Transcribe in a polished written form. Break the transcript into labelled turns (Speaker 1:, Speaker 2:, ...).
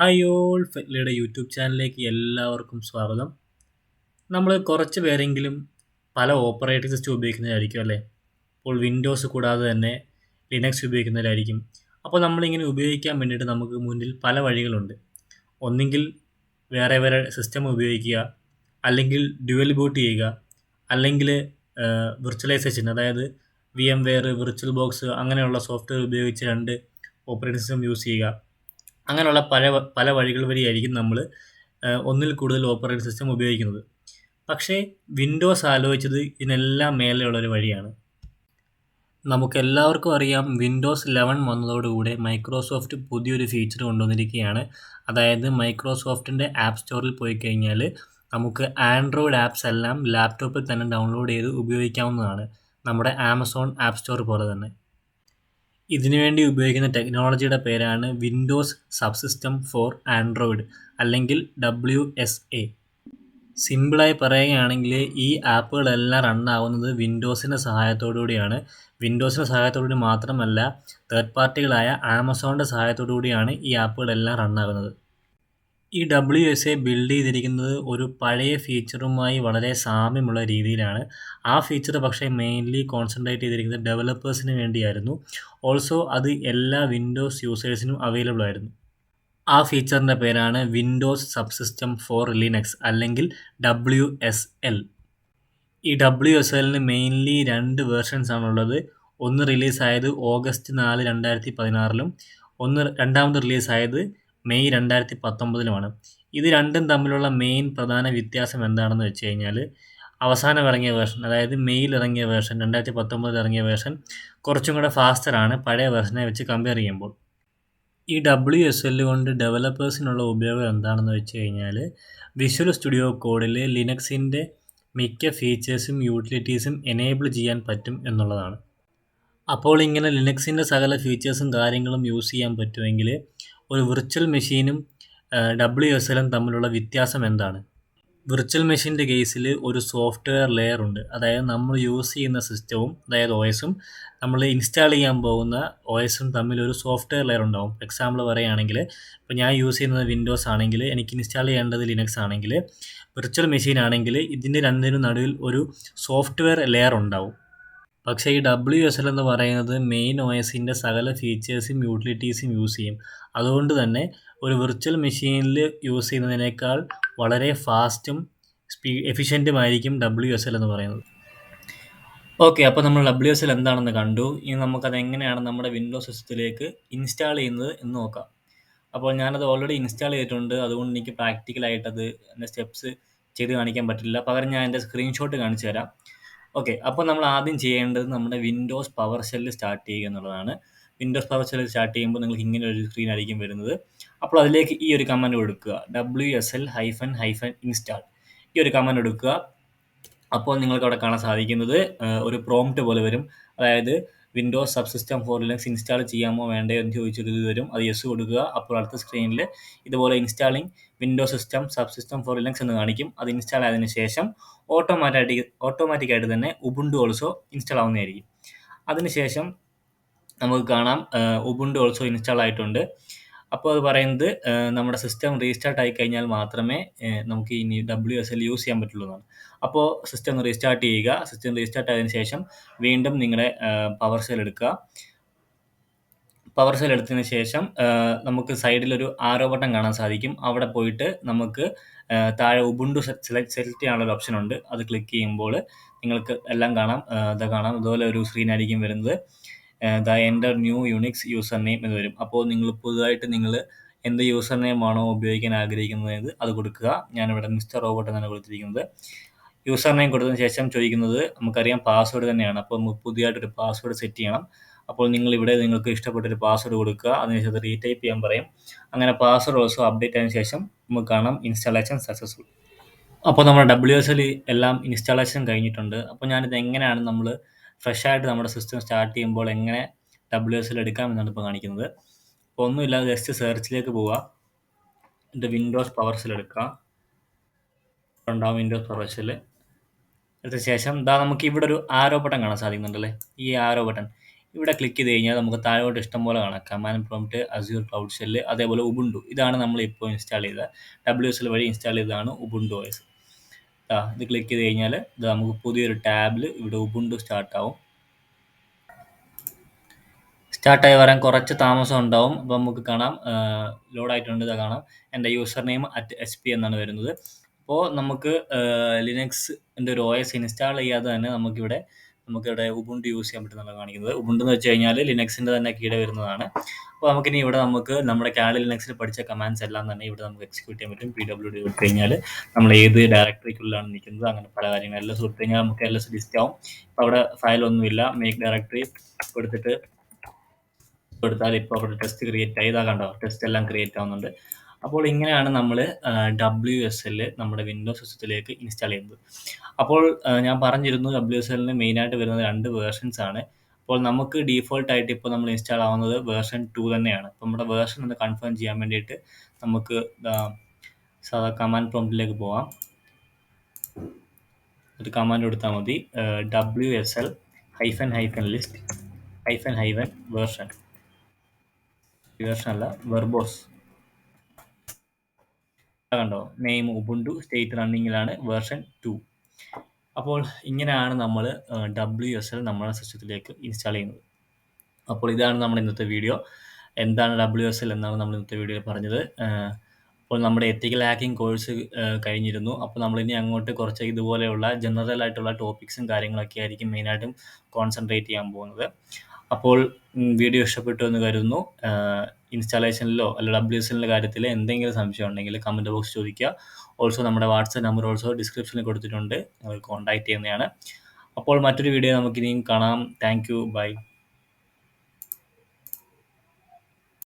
Speaker 1: Hi all ഫെറ്റ്ലയുടെ YouTube ചാനലിലേക്ക് എല്ലാവർക്കും സ്വാഗതം. നമ്മൾ കുറച്ച് പേരെങ്കിലും പല ഓപ്പറേറ്റിംഗ് സിസ്റ്റം ഉപയോഗിക്കുന്നതായിരിക്കും അല്ലേ? ഇപ്പോൾ വിൻഡോസ് കൂടാതെ തന്നെ ലിനക്സ് ഉപയോഗിക്കുന്നവരായിരിക്കും. അപ്പോൾ നമ്മളിങ്ങനെ ഉപയോഗിക്കാൻ വേണ്ടിയിട്ട് നമുക്ക് മുന്നിൽ പല വഴികളുണ്ട്. ഒന്നെങ്കിൽ വേറെ വേറെ സിസ്റ്റം ഉപയോഗിക്കുക, അല്ലെങ്കിൽ ഡ്യുവൽ ബൂട്ട് ചെയ്യുക, അല്ലെങ്കിൽ വിർച്വലൈസേഷൻ, അതായത് VMware, VirtualBox അങ്ങനെയുള്ള സോഫ്റ്റ്വെയർ ഉപയോഗിച്ച് രണ്ട് ഓപ്പറേറ്റിംഗ് സിസ്റ്റം യൂസ് ചെയ്യുക. അങ്ങനെയുള്ള പല വഴികൾ വഴിയായിരിക്കും നമ്മൾ ഒന്നിൽ കൂടുതൽ ഓപ്പറേറ്റിംഗ് സിസ്റ്റം ഉപയോഗിക്കുന്നത്. പക്ഷേ വിൻഡോസ് ആലോചിച്ചത് ഇതിനെല്ലാം മേലെയുള്ളൊരു വഴിയാണ്. നമുക്കെല്ലാവർക്കും അറിയാം, വിൻഡോസ് 11 വന്നതോടുകൂടെ മൈക്രോസോഫ്റ്റ് പുതിയൊരു ഫീച്ചർ കൊണ്ടുവന്നിരിക്കുകയാണ്. അതായത് മൈക്രോസോഫ്റ്റിൻ്റെ ആപ്പ് സ്റ്റോറിൽ പോയി കഴിഞ്ഞാൽ നമുക്ക് ആൻഡ്രോയിഡ് ആപ്സ് എല്ലാം ലാപ്ടോപ്പിൽ തന്നെ ഡൗൺലോഡ് ചെയ്ത് ഉപയോഗിക്കാവുന്നതാണ്, നമ്മുടെ ആമസോൺ ആപ്പ് സ്റ്റോർ പോലെ തന്നെ. ഇതിനുവേണ്ടി ഉപയോഗിക്കുന്ന ടെക്നോളജിയുടെ പേരാണ് വിൻഡോസ് സബ്സിസ്റ്റം ഫോർ ആൻഡ്രോയിഡ്, അല്ലെങ്കിൽ WSA. സിമ്പിളായി പറയുകയാണെങ്കിൽ ഈ ആപ്പുകളെല്ലാം റണ്ണാവുന്നത് വിൻഡോസിൻ്റെ സഹായത്തോടുകൂടിയാണ്. വിൻഡോസിൻ്റെ സഹായത്തോടുകൂടി മാത്രമല്ല, തേർഡ് പാർട്ടികളായ ആമസോണിൻ്റെ സഹായത്തോടുകൂടിയാണ് ഈ ആപ്പുകളെല്ലാം റണ്ണാകുന്നത്. ഈ WSA ബിൽഡ് ചെയ്തിരിക്കുന്നത് ഒരു പഴയ ഫീച്ചറുമായി വളരെ സാമ്യമുള്ള രീതിയിലാണ്. ആ ഫീച്ചർ പക്ഷേ മെയിൻലി കോൺസെൻട്രേറ്റ് ചെയ്തിരിക്കുന്നത് ഡെവലപ്പേഴ്സിന് വേണ്ടിയായിരുന്നു. ഓൾസോ അത് എല്ലാ വിൻഡോസ് യൂസേഴ്സിനും അവൈലബിൾ ആയിരുന്നു. ആ ഫീച്ചറിൻ്റെ പേരാണ് വിൻഡോസ് സബ്സിസ്റ്റം ഫോർ ലിനക്സ്, അല്ലെങ്കിൽ WSL. ഈ WSLന് മെയിൻലി 2 വേർഷൻസ് ആണുള്ളത്. ഒന്ന് റിലീസായത് ഓഗസ്റ്റ് 4, 2016, രണ്ടാമത് റിലീസായത് മെയ് 2019. ഇത് രണ്ടും തമ്മിലുള്ള മെയിൻ പ്രധാന വ്യത്യാസം എന്താണെന്ന് വെച്ച് കഴിഞ്ഞാൽ, അവസാനം ഇറങ്ങിയ വേർഷൻ, അതായത് മെയ്യിൽ ഇറങ്ങിയ വേർഷൻ, 2019 ഇറങ്ങിയ വേർഷൻ കുറച്ചും കൂടെ ഫാസ്റ്ററാണ് പഴയ വേർഷനെ വെച്ച് കമ്പയർ ചെയ്യുമ്പോൾ. ഈ WSL കൊണ്ട് ഡെവലപ്പേഴ്സിനുള്ള ഉപയോഗം എന്താണെന്ന് വെച്ച് കഴിഞ്ഞാൽ, വിഷ്വൽ സ്റ്റുഡിയോ കോഡിൽ ലിനക്സിൻ്റെ മിക്ക ഫീച്ചേഴ്സും യൂട്ടിലിറ്റീസും എനേബിൾ ചെയ്യാൻ പറ്റും എന്നുള്ളതാണ്. അപ്പോൾ ഇങ്ങനെ ലിനക്സിൻ്റെ സകല ഫീച്ചേഴ്സും കാര്യങ്ങളും യൂസ് ചെയ്യാൻ പറ്റുമെങ്കിൽ ഒരു വിർച്വൽ മെഷീനും WSLും തമ്മിലുള്ള വ്യത്യാസം എന്താണ്? വിർച്വൽ മെഷീൻ്റെ കേസിൽ ഒരു സോഫ്റ്റ്വെയർ ലെയർ ഉണ്ട്. അതായത് നമ്മൾ യൂസ് ചെയ്യുന്ന സിസ്റ്റവും, അതായത് OSും നമ്മൾ ഇൻസ്റ്റാൾ ചെയ്യാൻ പോകുന്ന OSും തമ്മിലൊരു സോഫ്റ്റ്വെയർ ലെയർ ഉണ്ടാവും. എക്സാമ്പിൾ പറയുകയാണെങ്കിൽ, ഇപ്പോൾ ഞാൻ യൂസ് ചെയ്യുന്നത് വിൻഡോസ് ആണെങ്കിൽ എനിക്ക് ഇൻസ്റ്റാൾ ചെയ്യേണ്ടത് ലിനക്സ് ആണെങ്കിൽ, വിർച്വൽ മെഷീൻ ആണെങ്കിൽ ഇതിൻ്റെ രണ്ടിനും നടുവിൽ ഒരു സോഫ്റ്റ്വെയർ ലെയർ ഉണ്ടാവും. പക്ഷേ ഈ WSL എന്ന് പറയുന്നത് മെയിൻ OSൻ്റെ സകല ഫീച്ചേഴ്സും യൂട്ടിലിറ്റീസും യൂസ് ചെയ്യും. അതുകൊണ്ട് തന്നെ ഒരു വിർച്വൽ മെഷീനിൽ യൂസ് ചെയ്യുന്നതിനേക്കാൾ വളരെ ഫാസ്റ്റും എഫിഷ്യൻറ്റുമായിരിക്കും WSL എന്ന് പറയുന്നത്. ഓക്കെ, അപ്പോൾ നമ്മൾ WSL എന്താണെന്ന് കണ്ടു. ഇനി നമുക്കത് എങ്ങനെയാണ് നമ്മുടെ വിൻഡോസ് സിസ്റ്റത്തിലേക്ക് ഇൻസ്റ്റാൾ ചെയ്യുന്നത് എന്ന് നോക്കാം. അപ്പോൾ ഞാനത് ഓൾറെഡി ഇൻസ്റ്റാൾ ചെയ്തിട്ടുണ്ട്. അതുകൊണ്ട് എനിക്ക് പ്രാക്ടിക്കലായിട്ടത് എൻ്റെ സ്റ്റെപ്സ് ചെയ്ത് കാണിക്കാൻ പറ്റില്ല. പകരം ഞാൻ എൻ്റെ സ്ക്രീൻഷോട്ട് കാണിച്ചു തരാം. ഓക്കെ, അപ്പോൾ നമ്മൾ ആദ്യം ചെയ്യേണ്ടത് നമ്മുടെ വിൻഡോസ് പവർ ഷെല്ല് സ്റ്റാർട്ട് ചെയ്യുക എന്നുള്ളതാണ്. വിൻഡോസ് പവർ ഷെല്ല് സ്റ്റാർട്ട് ചെയ്യുമ്പോൾ നിങ്ങൾക്ക് ഇങ്ങനെ ഒരു സ്ക്രീൻ ആയിരിക്കും വരുന്നത്. അപ്പോൾ അതിലേക്ക് ഈ ഒരു കമാൻഡ് കൊടുക്കുക, WSL-install. ഈ ഒരു കമാൻഡ് കൊടുക്കുക. അപ്പോൾ നിങ്ങൾക്ക് അവിടെ കാണാൻ സാധിക്കുന്നത് ഒരു പ്രോംപ്റ്റ് പോലെ വരും. അതായത് Windows subsystem for Linux install ചെയ്യാമോ വേണ്ടയോ എന്ന് ചോദിച്ചൊരു ഇത് വരും. അത് യെസ് കൊടുക്കുക. അപ്പോൾ അടുത്ത സ്ക്രീനിൽ ഇതുപോലെ installing Windows system subsystem for Linux എന്ന് കാണിക്കും. അത് ഇൻസ്റ്റാൾ ആയതിനു ശേഷം ഓട്ടോമാറ്റിക്കായിട്ട് തന്നെ ഉബുണ്ടു ഓൾസോ ഇൻസ്റ്റാൾ ആവുന്നതായിരിക്കും. അതിനുശേഷം നമുക്ക് കാണാം ഉബുണ്ടു ഓൾസോ ഇൻസ്റ്റാൾ ആയിട്ടുണ്ട്. അപ്പോൾ അത് പറയുന്നത് നമ്മുടെ സിസ്റ്റം റീസ്റ്റാർട്ട് ആയി കഴിഞ്ഞാൽ മാത്രമേ നമുക്ക് ഇനി WSL യൂസ് ചെയ്യാൻ പറ്റുള്ളൂ എന്നാണ്. അപ്പോൾ സിസ്റ്റം റീസ്റ്റാർട്ട് ചെയ്യുക. സിസ്റ്റം റീസ്റ്റാർട്ട് ആയതിനു ശേഷം വീണ്ടും നിങ്ങളുടെ പവർ ഷെൽ എടുക്കുക. പവർ ഷെൽ എടുത്തതിന് ശേഷം നമുക്ക് സൈഡിലൊരു ആരോ ബട്ടൺ കാണാൻ സാധിക്കും. അവിടെ പോയിട്ട് നമുക്ക് താഴെ ഉബുണ്ടു സെലക്ട് ചെയ്യാനുള്ള ഒരു ഓപ്ഷൻ ഉണ്ട്. അത് ക്ലിക്ക് ചെയ്യുമ്പോൾ നിങ്ങൾക്ക് എല്ലാം കാണാം. ഇതുപോലെ ഒരു സ്ക്രീൻ ആയിരിക്കും വരുന്നത്. Enter new Unix user name എന്ന് വരും. അപ്പോൾ നിങ്ങൾ പുതുതായിട്ട് എന്ത് യൂസർ നെയിം ആണോ ഉപയോഗിക്കാൻ ആഗ്രഹിക്കുന്നത് അത് കൊടുക്കുക. ഞാനിവിടെ മിസ്റ്റർ റോബോട്ട് എന്നാണ് കൊടുത്തിരിക്കുന്നത്. യൂസർ നെയിം കൊടുത്തതിന് ശേഷം ചോദിക്കുന്നത് നമുക്കറിയാം പാസ്വേഡ് തന്നെയാണ്. അപ്പോൾ നമുക്ക് പുതിയതായിട്ടൊരു പാസ്വേഡ് സെറ്റ് ചെയ്യണം. അപ്പോൾ നിങ്ങൾക്ക് ഇഷ്ടപ്പെട്ടൊരു പാസ്വേഡ് കൊടുക്കുക. അതിനുശേഷം അത് റീടൈപ്പ് ചെയ്യാൻ പറയും. അങ്ങനെ പാസ്വേഡ് ഓൾസോ അപ്ഡേറ്റ് ആയതിനു ശേഷം നമുക്ക് കാണാം ഇൻസ്റ്റാളേഷൻ സക്സസ്ഫുൾ. അപ്പോൾ നമ്മുടെ WSL എല്ലാം ഇൻസ്റ്റാളേഷൻ കഴിഞ്ഞിട്ടുണ്ട്. അപ്പോൾ ഞാനിത് എങ്ങനെയാണ് നമ്മൾ ഫ്രഷ് ആയിട്ട് നമ്മുടെ സിസ്റ്റം സ്റ്റാർട്ട് ചെയ്യുമ്പോൾ എങ്ങനെ WSL എടുക്കാം എന്നാണ് ഇപ്പോൾ കാണിക്കുന്നത്. അപ്പോൾ ഒന്നുമില്ലാതെ ജസ്റ്റ് സെർച്ചിലേക്ക് പോവുക. എന്നിട്ട് വിൻഡോസ് പവർ ഷെൽ എടുക്കുക. ഉണ്ടാവും വിൻഡോസ് പവർ ഷെൽ. എടുത്ത ശേഷം നമുക്ക് ഇവിടെ ഒരു ആരോ ബട്ടൺ കാണാൻ സാധിക്കുന്നുണ്ടല്ലേ, ഈ ആരോ ബട്ടൺ. ഇവിടെ ക്ലിക്ക് ചെയ്ത് കഴിഞ്ഞാൽ നമുക്ക് താഴോട്ട് ഇഷ്ടം പോലെ കാണാം. Command prompt, Azure cloud shell, അതേപോലെ ഉബുണ്ടു. ഇതാണ് നമ്മളിപ്പോൾ ഇൻസ്റ്റാൾ ചെയ്ത WSL വഴി ഇൻസ്റ്റാൾ ചെയ്തതാണ് ഉബുണ്ടു OS. ഇത് ക്ലിക്ക് ചെയ്ത് കഴിഞ്ഞാൽ ഇത് നമുക്ക് പുതിയൊരു ടാബിൽ ഇവിടെ ഉബുണ്ടു സ്റ്റാർട്ടാവും. സ്റ്റാർട്ടായി വരാൻ കുറച്ച് താമസം ഉണ്ടാവും. അപ്പോൾ നമുക്ക് കാണാം ലോഡായിട്ടുണ്ട്. ഇതാ കാണാം എൻ്റെ യൂസർ നെയിം @sp എന്നാണ് വരുന്നത്. അപ്പോൾ നമുക്ക് ലിനക്സിൻ്റെ ഒരു OS ഇൻസ്റ്റാൾ ചെയ്യാതെ തന്നെ നമുക്കിവിടെ ഉബുണ്ടു യൂസ് ചെയ്യാൻ പറ്റുന്നതാണ് കാണിക്കുന്നത്. ഉബുണ്ടു എന്ന് വെച്ച് കഴിഞ്ഞാൽ ലിനക്സിൻ്റെ തന്നെ കീഴിൽ വരുന്നതാണ്. അപ്പോൾ നമുക്കിനി ഇവിടെ നമ്മുടെ കാലി ലിനക്സിൽ പഠിച്ച കമാൻഡ്സ് എല്ലാം തന്നെ ഇവിടെ നമുക്ക് എക്സിക്യൂട്ട് ചെയ്യാൻ പറ്റും. pwd കൊടുത്തു കഴിഞ്ഞാൽ നമ്മൾ ഏത് ഡയറക്ടറിക്കുള്ളിലാണ് നിൽക്കുന്നത്, അങ്ങനെ പല കാര്യങ്ങൾ ls കൊടുത്തു കഴിഞ്ഞാൽ നമുക്ക് ls ലിസ്റ്റ് ആവും. അപ്പോൾ അവിടെ ഫയലൊന്നുമില്ല. മേക്ക് ഡയറക്ടറി കൊടുത്താൽ ഇപ്പോൾ അവിടെ ടെസ്റ്റ് ക്രിയേറ്റ് ആയി. കണ്ടോ, ടെസ്റ്റ് എല്ലാം ക്രിയേറ്റ് ആവുന്നുണ്ട്. അപ്പോൾ ഇങ്ങനെയാണ് നമ്മൾ WSL നമ്മുടെ വിൻഡോസ് സിസ്റ്റത്തിലേക്ക് ഇൻസ്റ്റാൾ ചെയ്യുന്നത്. അപ്പോൾ ഞാൻ പറഞ്ഞിരുന്നു WSLന് മെയിനായിട്ട് വരുന്നത് 2 വേർഷൻസ് ആണ്. അപ്പോൾ നമുക്ക് ഡീഫോൾട്ട് ആയിട്ട് ഇപ്പോൾ നമ്മൾ ഇൻസ്റ്റാൾ ആവുന്നത് വേർഷൻ 2 തന്നെയാണ്. അപ്പോൾ നമ്മുടെ വേർഷൻ ഒന്ന് കൺഫേം ചെയ്യാൻ വേണ്ടിയിട്ട് നമുക്ക് സാധാ കമാൻഡ് പ്രോംപ്റ്റിലേക്ക് പോവാം. ഒരു കമാൻഡ് കൊടുത്താൽ മതി, WSL -list -version അല്ല വെർബോസ്. കണ്ടോ, നെയിം ഉബുണ്ടു, സ്റ്റേറ്റ് റണ്ണിങ്ങിലാണ്, വേർഷൻ 2. അപ്പോൾ ഇങ്ങനെയാണ് നമ്മൾ WSL നമ്മുടെ സിസ്റ്റത്തിലേക്ക് ഇൻസ്റ്റാൾ ചെയ്യുന്നത്. അപ്പോൾ ഇതാണ് നമ്മുടെ ഇന്നത്തെ വീഡിയോ. എന്താണ് WSL എന്നാണ് നമ്മൾ ഇന്നത്തെ വീഡിയോയിൽ പറഞ്ഞത്. അപ്പോൾ നമ്മുടെ എത്തിക്കൽ ഹാക്കിംഗ് കോഴ്സ് കഴിഞ്ഞിരുന്നു. അപ്പോൾ നമ്മളിനി അങ്ങോട്ട് കുറച്ച് ഇതുപോലെയുള്ള ജനറൽ ആയിട്ടുള്ള ടോപ്പിക്സും കാര്യങ്ങളൊക്കെ ആയിരിക്കും മെയിനായിട്ടും കോൺസെൻട്രേറ്റ് ചെയ്യാൻ പോകുന്നത്. അപ്പോൾ വീഡിയോ ഇഷ്ടപ്പെട്ടു എന്ന് കരുതുന്നു. ഇൻസ്റ്റാളേഷനിലോ അല്ല WSLൻ്റെ കാര്യത്തിൽ എന്തെങ്കിലും സംശയം ഉണ്ടെങ്കിൽ കമൻറ്റ് ബോക്സ് ചോദിക്കുക. ഓൾസോ നമ്മുടെ വാട്സാപ്പ് നമ്പർ ഡിസ്ക്രിപ്ഷനിൽ കൊടുത്തിട്ടുണ്ട്, നിങ്ങൾ കോൺടാക്റ്റ് ചെയ്യുന്നതാണ്. അപ്പോൾ മറ്റൊരു വീഡിയോ നമുക്കിനിയും കാണാം. Thank you, by.